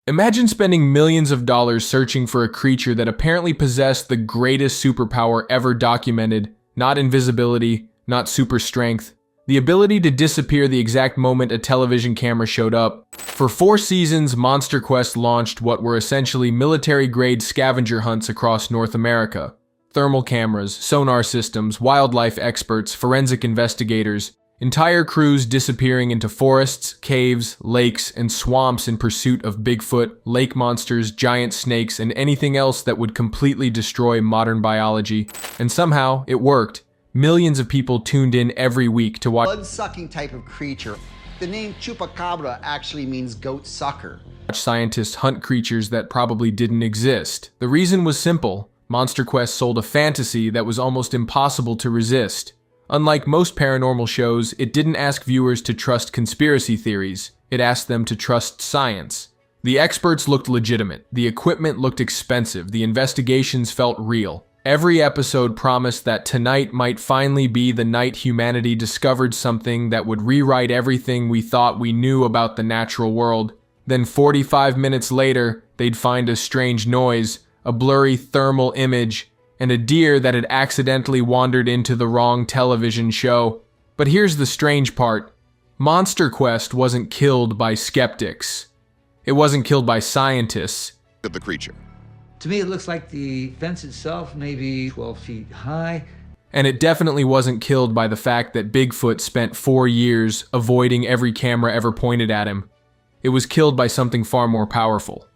Imagine spending millions of dollars searching for a creature that apparently possessed the greatest superpower ever documented, not invisibility, not super strength, the ability to disappear the exact moment a television camera showed up. For 4 seasons, MonsterQuest launched what were essentially military-grade scavenger hunts across North America. Thermal cameras, sonar systems, wildlife experts, forensic investigators, entire crews disappearing into forests, caves, lakes, and swamps in pursuit of Bigfoot, lake monsters, giant snakes, and anything else that would completely destroy modern biology. And somehow, it worked. Millions of people tuned in every week to watch blood-sucking type of creature. The name chupacabra actually means goat sucker. Scientists hunt creatures that probably didn't exist. The reason was simple. MonsterQuest sold a fantasy that was almost impossible to resist. Unlike most paranormal shows, it didn't ask viewers to trust conspiracy theories. It asked them to trust science. The experts looked legitimate. The equipment looked expensive. The investigations felt real. Every episode promised that tonight might finally be the night humanity discovered something that would rewrite everything we thought we knew about the natural world. Then 45 minutes later, they'd find a strange noise, a blurry thermal image, and a deer that had accidentally wandered into the wrong television show. But here's the strange part. MonsterQuest wasn't killed by skeptics. It wasn't killed by scientists. Of the creature. To me, it looks like the fence itself may be 12 feet high. And it definitely wasn't killed by the fact that Bigfoot spent 4 years avoiding every camera ever pointed at him. It was killed by something far more powerful.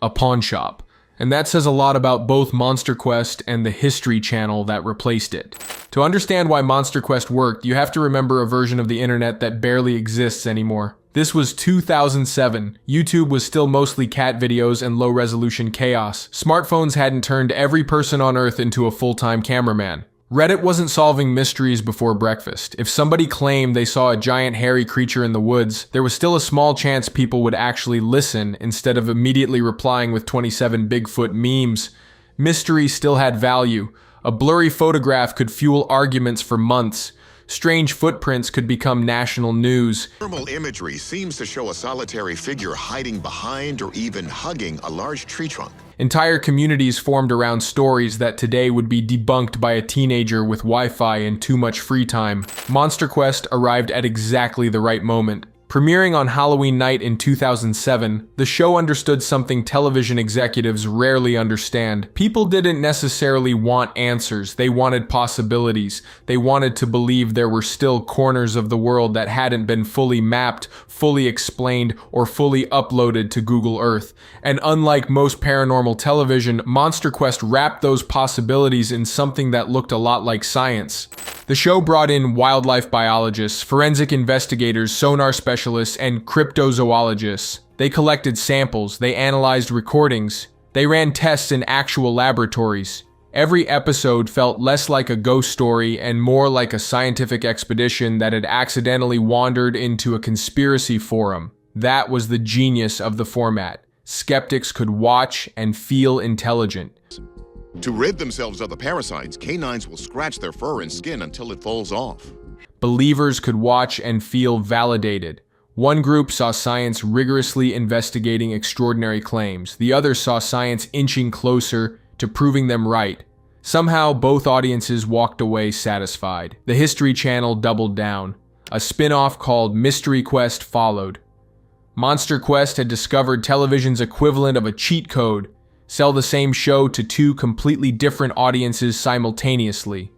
A pawn shop. And that says a lot about both MonsterQuest and the History Channel that replaced it. To understand why MonsterQuest worked, you have to remember a version of the internet that barely exists anymore. This was 2007. YouTube was still mostly cat videos and low-resolution chaos. Smartphones hadn't turned every person on Earth into a full-time cameraman. Reddit wasn't solving mysteries before breakfast. If somebody claimed they saw a giant hairy creature in the woods, there was still a small chance people would actually listen instead of immediately replying with 27 Bigfoot memes. Mystery still had value. A blurry photograph could fuel arguments for months. Strange footprints could become national news. Thermal imagery seems to show a solitary figure hiding behind or even hugging a large tree trunk. Entire communities formed around stories that today would be debunked by a teenager with Wi-Fi and too much free time. MonsterQuest arrived at exactly the right moment. Premiering on Halloween night in 2007, the show understood something television executives rarely understand. People didn't necessarily want answers, they wanted possibilities. They wanted to believe there were still corners of the world that hadn't been fully mapped, fully explained, or fully uploaded to Google Earth. And unlike most paranormal television, MonsterQuest wrapped those possibilities in something that looked a lot like science. The show brought in wildlife biologists, forensic investigators, sonar specialists, and cryptozoologists. They collected samples, they analyzed recordings, they ran tests in actual laboratories. Every episode felt less like a ghost story and more like a scientific expedition that had accidentally wandered into a conspiracy forum. That was the genius of the format. Skeptics could watch and feel intelligent. To rid themselves of the parasites, canines will scratch their fur and skin until it falls off. Believers could watch and feel validated. One group saw science rigorously investigating extraordinary claims. The other saw science inching closer to proving them right. Somehow, both audiences walked away satisfied. The History Channel doubled down. A spin-off called Mystery Quest followed. MonsterQuest had discovered television's equivalent of a cheat code. Sell the same show to 2 completely different audiences simultaneously.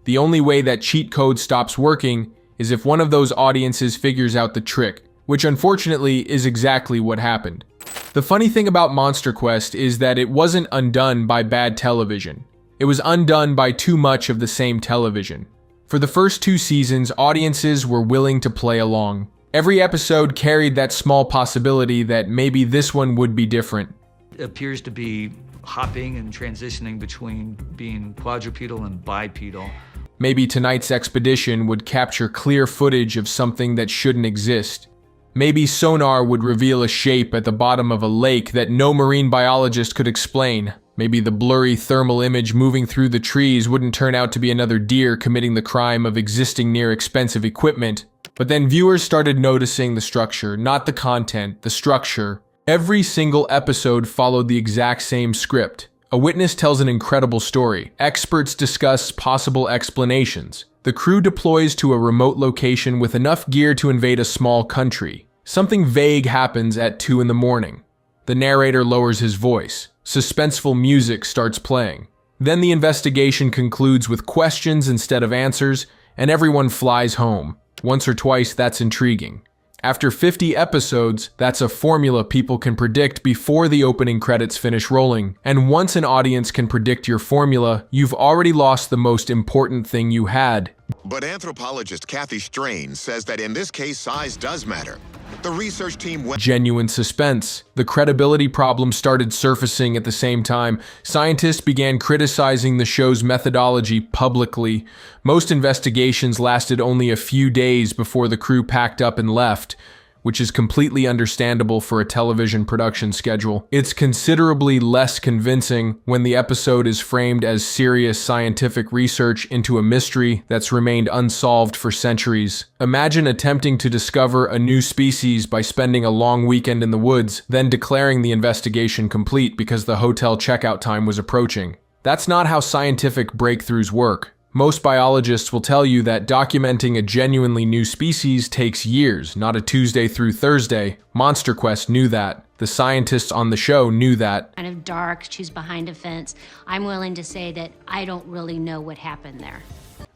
The only way that cheat code stops working is if one of those audiences figures out the trick, which unfortunately is exactly what happened. The funny thing about MonsterQuest is that it wasn't undone by bad television. It was undone by too much of the same television. For the first 2 seasons, audiences were willing to play along. Every episode carried that small possibility that maybe this one would be different. It appears to be hopping and transitioning between being quadrupedal and bipedal. Maybe tonight's expedition would capture clear footage of something that shouldn't exist. Maybe sonar would reveal a shape at the bottom of a lake that no marine biologist could explain. Maybe the blurry thermal image moving through the trees wouldn't turn out to be another deer committing the crime of existing near expensive equipment. But then viewers started noticing the structure, not the content, the structure. Every single episode followed the exact same script. A witness tells an incredible story. Experts discuss possible explanations. The crew deploys to a remote location with enough gear to invade a small country. Something vague happens at 2 in the morning. The narrator lowers his voice. Suspenseful music starts playing. Then the investigation concludes with questions instead of answers, and everyone flies home. Once or twice, that's intriguing. After 50 episodes, that's a formula people can predict before the opening credits finish rolling. And once an audience can predict your formula, you've already lost the most important thing you had. But anthropologist Kathy Strain says that in this case, size does matter. The research team went... Genuine suspense. The credibility problem started surfacing at the same time. Scientists began criticizing the show's methodology publicly. Most investigations lasted only a few days before the crew packed up and left, which is completely understandable for a television production schedule. It's considerably less convincing when the episode is framed as serious scientific research into a mystery that's remained unsolved for centuries. Imagine attempting to discover a new species by spending a long weekend in the woods, then declaring the investigation complete because the hotel checkout time was approaching. That's not how scientific breakthroughs work. Most biologists will tell you that documenting a genuinely new species takes years, not a Tuesday through Thursday. MonsterQuest knew that. The scientists on the show knew that. Kind of dark, she's behind a fence. I'm willing to say that I don't really know what happened there.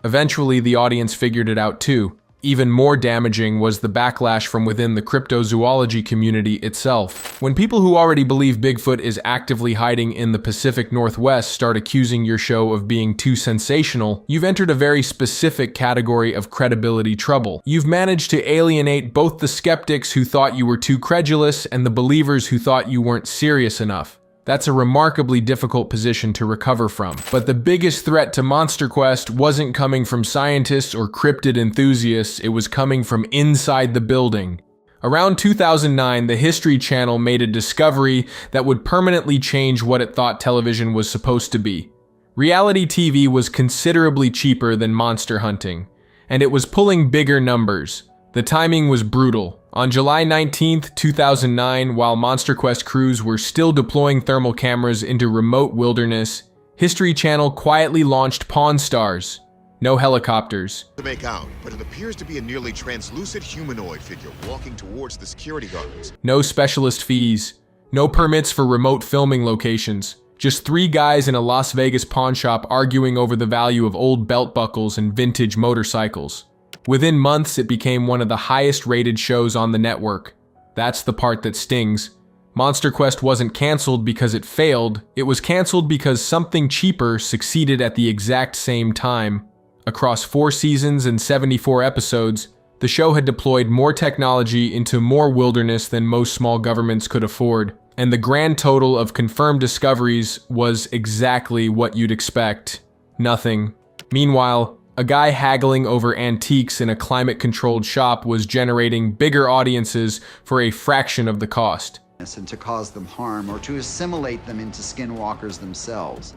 Eventually, the audience figured it out too. Even more damaging was the backlash from within the cryptozoology community itself. When people who already believe Bigfoot is actively hiding in the Pacific Northwest start accusing your show of being too sensational, you've entered a very specific category of credibility trouble. You've managed to alienate both the skeptics who thought you were too credulous and the believers who thought you weren't serious enough. That's a remarkably difficult position to recover from. But the biggest threat to MonsterQuest wasn't coming from scientists or cryptid enthusiasts, it was coming from inside the building. Around 2009, the History Channel made a discovery that would permanently change what it thought television was supposed to be. Reality TV was considerably cheaper than monster hunting, and it was pulling bigger numbers. The timing was brutal. On July 19, 2009, while MonsterQuest crews were still deploying thermal cameras into remote wilderness, History Channel quietly launched Pawn Stars. No helicopters. To make out, but it appears to be a nearly translucent humanoid figure walking towards the security guards. No specialist fees. No permits for remote filming locations. Just 3 guys in a Las Vegas pawn shop arguing over the value of old belt buckles and vintage motorcycles. Within months, it became one of the highest rated shows on the network. That's the part that stings. MonsterQuest wasn't canceled because it failed, it was canceled because something cheaper succeeded at the exact same time. Across 4 seasons and 74 episodes, the show had deployed more technology into more wilderness than most small governments could afford, and the grand total of confirmed discoveries was exactly what you'd expect: nothing. Meanwhile, a guy haggling over antiques in a climate-controlled shop was generating bigger audiences for a fraction of the cost. And to cause them harm or to assimilate them into skinwalkers themselves.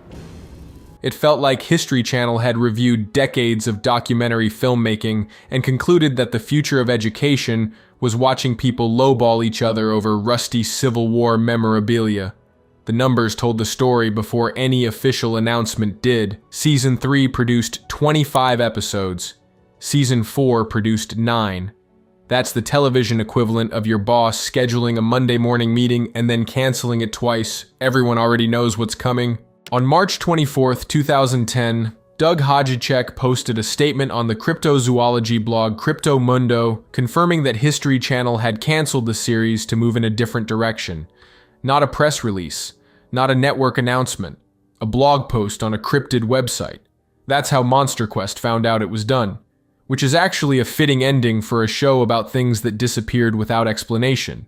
It felt like History Channel had reviewed decades of documentary filmmaking and concluded that the future of education was watching people lowball each other over rusty Civil War memorabilia. The numbers told the story before any official announcement did. Season 3 produced 25 episodes. Season 4 produced 9. That's the television equivalent of your boss scheduling a Monday morning meeting and then canceling it twice. Everyone already knows what's coming. On March 24, 2010, Doug Hodgachek posted a statement on the cryptozoology blog Crypto Mundo, confirming that History Channel had canceled the series to move in a different direction. Not a press release, not a network announcement, a blog post on a cryptid website. That's how MonsterQuest found out it was done, which is actually a fitting ending for a show about things that disappeared without explanation.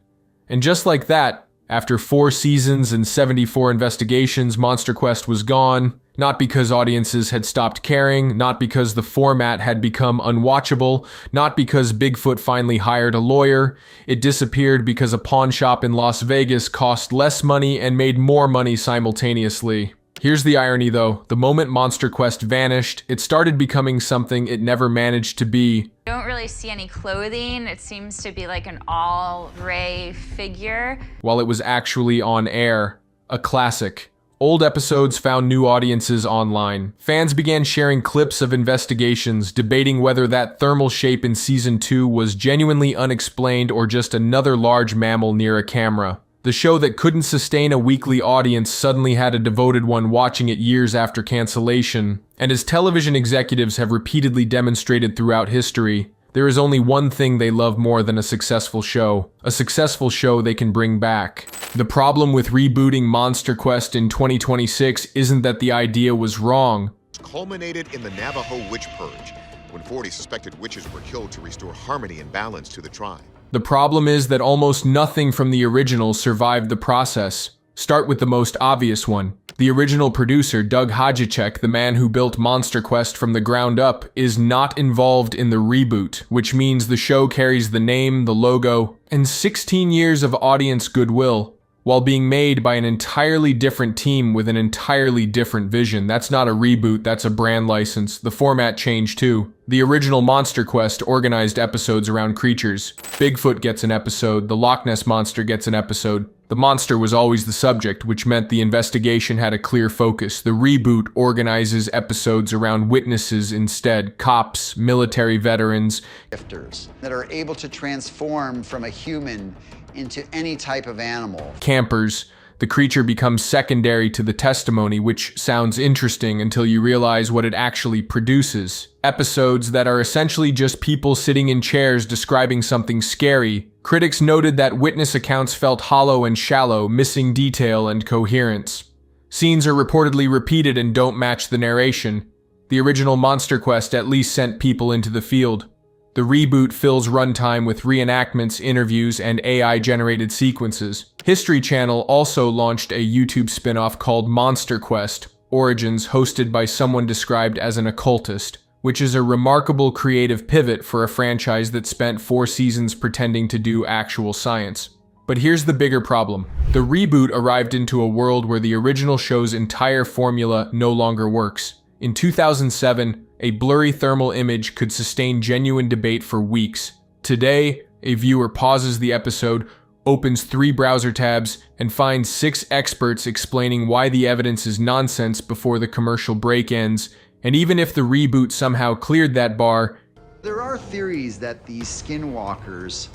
And just like that, after 4 seasons and 74 investigations, MonsterQuest was gone, not because audiences had stopped caring, not because the format had become unwatchable, not because Bigfoot finally hired a lawyer. It disappeared because a pawn shop in Las Vegas cost less money and made more money simultaneously. Here's the irony though, the moment MonsterQuest vanished, it started becoming something it never managed to be. Don't really see any clothing. It seems to be like an all gray figure. While it was actually on air, a classic. Old episodes found new audiences online. Fans began sharing clips of investigations, debating whether that thermal shape in Season 2 was genuinely unexplained or just another large mammal near a camera. The show that couldn't sustain a weekly audience suddenly had a devoted one watching it years after cancellation. And as television executives have repeatedly demonstrated throughout history, there is only one thing they love more than a successful show they can bring back. The problem with rebooting MonsterQuest in 2026 isn't that the idea was wrong. Culminated in the Navajo witch purge, when 40 suspected witches were killed to restore harmony and balance to the tribe. The problem is that almost nothing from the original survived the process. Start with the most obvious one. The original producer, Doug Hodgacek, the man who built MonsterQuest from the ground up, is not involved in the reboot, which means the show carries the name, the logo, and 16 years of audience goodwill, while being made by an entirely different team with an entirely different vision. That's not a reboot, that's a brand license. The format changed too. The original MonsterQuest organized episodes around creatures. Bigfoot gets an episode, the Loch Ness Monster gets an episode. The monster was always the subject, which meant the investigation had a clear focus. The reboot organizes episodes around witnesses instead, cops, military veterans, Shifters that are able to transform from a human into any type of animal. campers. The creature becomes secondary to the testimony, which sounds interesting until you realize what it actually produces. Episodes that are essentially just people sitting in chairs describing something scary. Critics noted that witness accounts felt hollow and shallow, missing detail and coherence. Scenes are reportedly repeated and don't match the narration. The original MonsterQuest at least sent people into the field. The reboot fills runtime with reenactments, interviews, and AI-generated sequences. History Channel also launched a YouTube spin-off called MonsterQuest Origins, hosted by someone described as an occultist, which is a remarkable creative pivot for a franchise that spent 4 seasons pretending to do actual science. But here's the bigger problem. The reboot arrived into a world where the original show's entire formula no longer works. In 2007, a blurry thermal image could sustain genuine debate for weeks. Today, a viewer pauses the episode, opens 3 browser tabs, and finds 6 experts explaining why the evidence is nonsense before the commercial break ends. And even if the reboot somehow cleared that bar, There are theories that these skinwalkers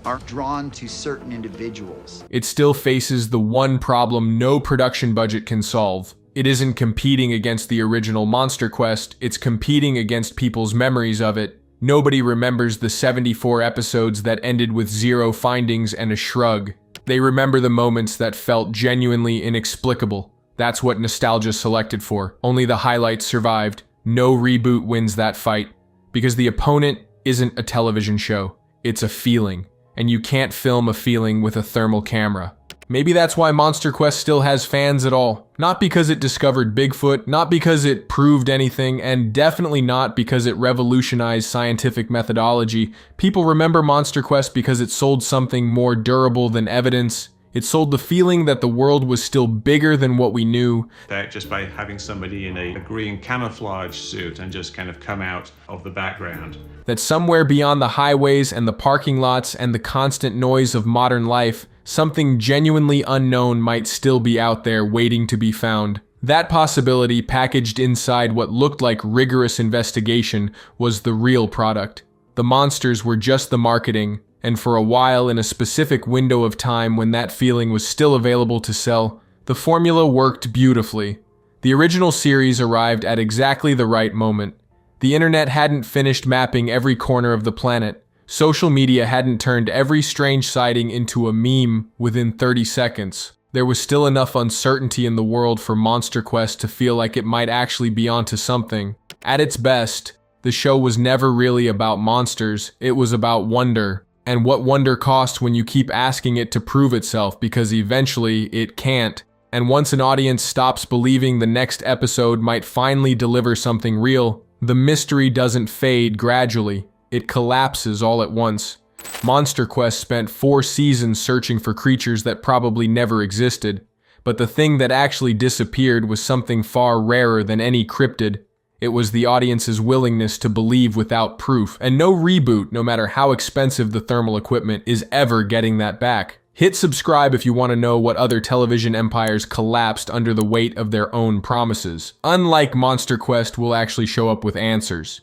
are drawn to certain individuals. it still faces the one problem no production budget can solve. It isn't competing against the original MonsterQuest, it's competing against people's memories of it. Nobody remembers the 74 episodes that ended with 0 findings and a shrug. They remember the moments that felt genuinely inexplicable. That's what nostalgia selected for. Only the highlights survived. No reboot wins that fight. Because the opponent isn't a television show, it's a feeling. And you can't film a feeling with a thermal camera. Maybe that's why MonsterQuest still has fans at all. Not because it discovered Bigfoot, not because it proved anything, and definitely not because it revolutionized scientific methodology. People remember MonsterQuest because it sold something more durable than evidence. It sold the feeling that the world was still bigger than what we knew. That just by having somebody in a green camouflage suit and just kind of come out of the background. That somewhere beyond the highways and the parking lots and the constant noise of modern life, something genuinely unknown might still be out there waiting to be found. That possibility, packaged inside what looked like rigorous investigation, was the real product. The monsters were just the marketing, and for a while in a specific window of time when that feeling was still available to sell, the formula worked beautifully. The original series arrived at exactly the right moment. The internet hadn't finished mapping every corner of the planet. Social media hadn't turned every strange sighting into a meme within 30 seconds. There was still enough uncertainty in the world for MonsterQuest to feel like it might actually be onto something. At its best, the show was never really about monsters, it was about wonder. And what wonder costs when you keep asking it to prove itself, because eventually it can't. And once an audience stops believing the next episode might finally deliver something real, the mystery doesn't fade gradually. It collapses all at once. MonsterQuest spent 4 seasons searching for creatures that probably never existed. But the thing that actually disappeared was something far rarer than any cryptid. It was the audience's willingness to believe without proof, and no reboot, no matter how expensive the thermal equipment, is ever getting that back. Hit subscribe if you want to know what other television empires collapsed under the weight of their own promises. Unlike MonsterQuest, we'll actually show up with answers.